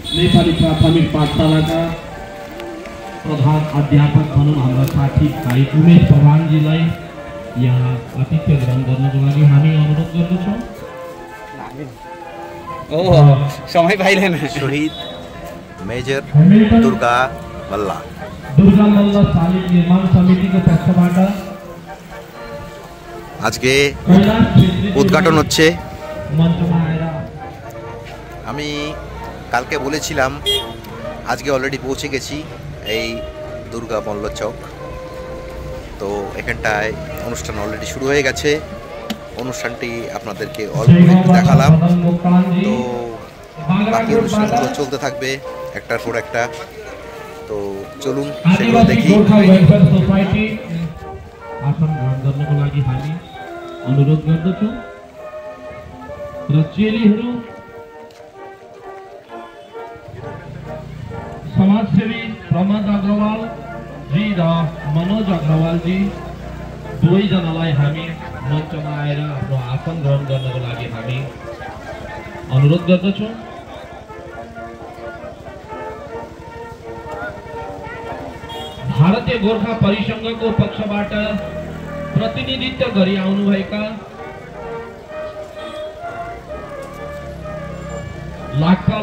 नेपाली प्राथमिक पाठशालाका प्रधान अध्यापक भनौँ हाम्रा साथी भाइ उमेश प्रधानजीलाई यहाँ आतिथ्य ग्रहण गर्नको लागि हामी अनुरोध गर्दछौँ। समय पाइलेन। शहीद मेजर दुर्गा मल्ल शालिग निर्माण समितिको पक्षबाट আজকে উদ্ঘাটন হচ্ছে। আমি কালকে বলেছিলাম, আজকে অলরেডি পৌঁছে গেছি এই দুর্গা মল্ল চক। তো এখানটায় অনুষ্ঠান অলরেডি শুরু হয়ে গেছে। অনুষ্ঠানটি আপনাদেরকে অল্প একটু দেখালাম। তো বাকি অনুষ্ঠানগুলো চলতে থাকবে একটার পর একটা। তো চলুন সেগুলো দেখি। आसन ग्रहण गर्नको लागि हामी अनुरोध गर्दछौँ र चेलीहरू समाजसेवी प्रमोद अग्रवाल जी र मनोज अग्रवाल जी दुवैजनालाई हामी मञ्चमा आएर आफ्नो आसन ग्रहण गर्नको लागि हामी अनुरोध गर्दछौँ। भारतीय गोर्खा परिसंघको पक्षबाट प्रतिनिधित्व गरी आउनुभएका लाक्पा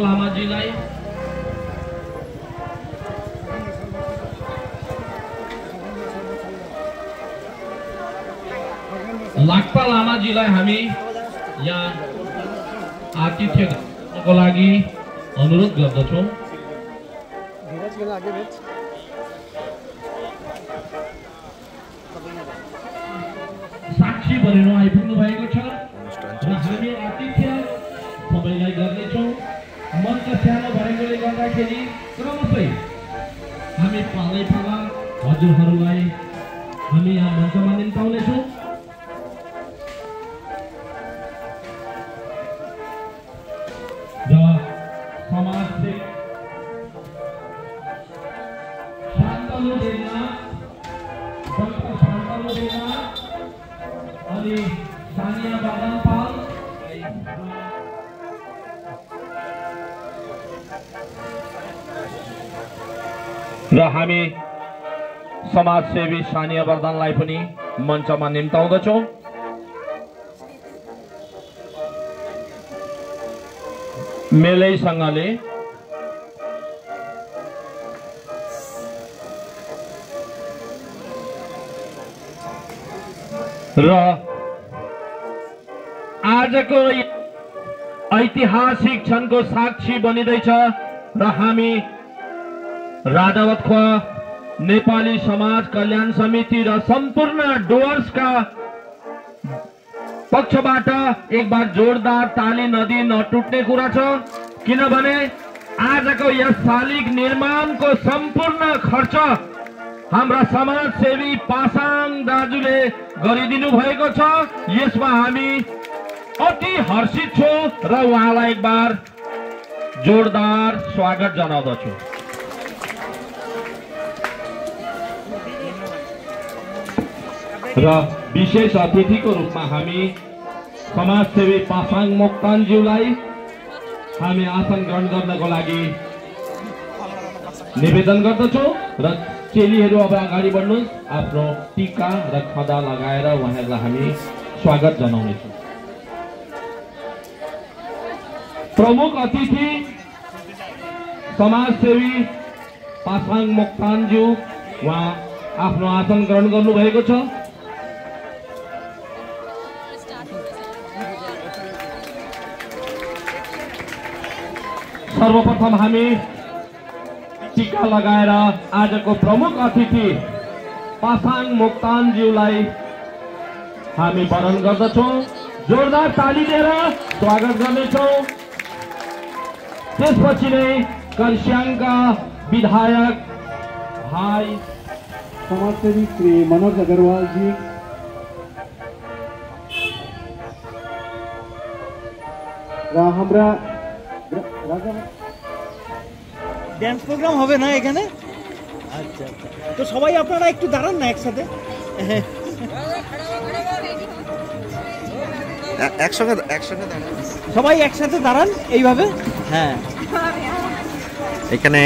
लामाजीलाई हामी यहाँ आतिथ्य गर्नको लागि अनुरोध गर्दछौँ। साक्षी बनेर आइपुग्नु भएको छ र हामी आतिथ्य सबैलाई गर्नेछौँ। मञ्च सानो भएकोले गर्दाखेरि क्रमशः हामी पालै पाला हजुरहरूलाई हामी यहाँ मञ्चमा निम्ताउनेछौँ। र समाजसेवी शान्तनु देवनाथ, डाक्टर शान्तनु देवनाथ अनि सानिया बादनपाल र हामी समाजसेवी सानिया वर्धनलाई पनि मञ्चमा निम्ताउँदछौँ। मेलैसँगले र आजको ऐतिहासिक क्षणको साक्षी बनिँदैछ र हामी राजावत नेपाली समाज कल्याण समिति र सम्पूर्ण डुवर्सका पक्षबाट एक बार जोरदार ताली नदी नटुट्ने कुरा छ। किनभने आजको यस शालिग निर्माणको सम्पूर्ण खर्च हाम्रा समाजसेवी पासाङ दाजुले गरिदिनु भएको छ। यसमा हामी अति हर्षित छौँ र उहाँलाई एक बार जोरदार स्वागत जनाउँदछु। र विशेष अतिथिको रूपमा हामी समाजसेवी पासाङ मोक्तानज्यूलाई हामी आसन ग्रहण गर्नको लागि निवेदन गर्दछौँ र चेलीहरू अब अगाडि बढ्नुहोस्। आफ्नो टीका र खदा लगाएर उहाँहरूलाई हामी स्वागत जनाउनेछौँ। प्रमुख अतिथि समाजसेवी पासाङ मोक्तानज्यू, उहाँ आफ्नो आसन ग्रहण गर्नुभएको छ। सर्वप्रथम हामी टीका लगाएर आजको प्रमुख अतिथि पासाङ मोक्तानज्यूलाई हामी वरण गर्दछौँ। जोरदार ताली दिएर स्वागत गर्नेछौँ। त्यसपछि नै कर्सियाङका विधायक भाइ समाजसेवी श्री मनोज अग्रवाल जी, र हाम्रा ড্যান্স প্রোগ্রাম হবে না এখানে? আচ্ছা আচ্ছা, তো সবাই আপনারা একটু দাঁড়ান না একসাথে। একসঙ্গে দাঁড়ান, সবাই একসাথে দাঁড়ান এইভাবে। হ্যাঁ, এখানে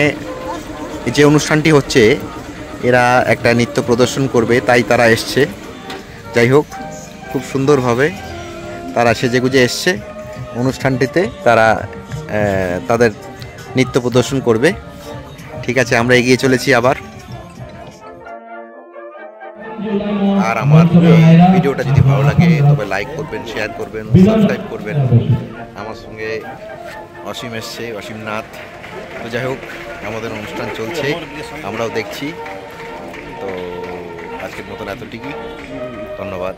যে অনুষ্ঠানটি হচ্ছে এরা একটা নৃত্য প্রদর্শন করবে, তাই তারা এসছে। যাই হোক, খুব সুন্দরভাবে তারা সেজেগুজে এসছে অনুষ্ঠানটিতে, তারা তাদের নৃত্য প্রদর্শন করবে। ঠিক আছে, আমরা এগিয়ে চলেছি আবার। আর আমার ভিডিওটা যদি ভালো লাগে তবে লাইক করবেন, শেয়ার করবেন, সাবস্ক্রাইব করবেন। আমার সঙ্গে অসীম এসছে, অসীম নাথ। তো যাই হোক, আমাদের অনুষ্ঠান চলছে, আমরাও দেখছি। তো আজকের মতন এতটুকুই, ধন্যবাদ।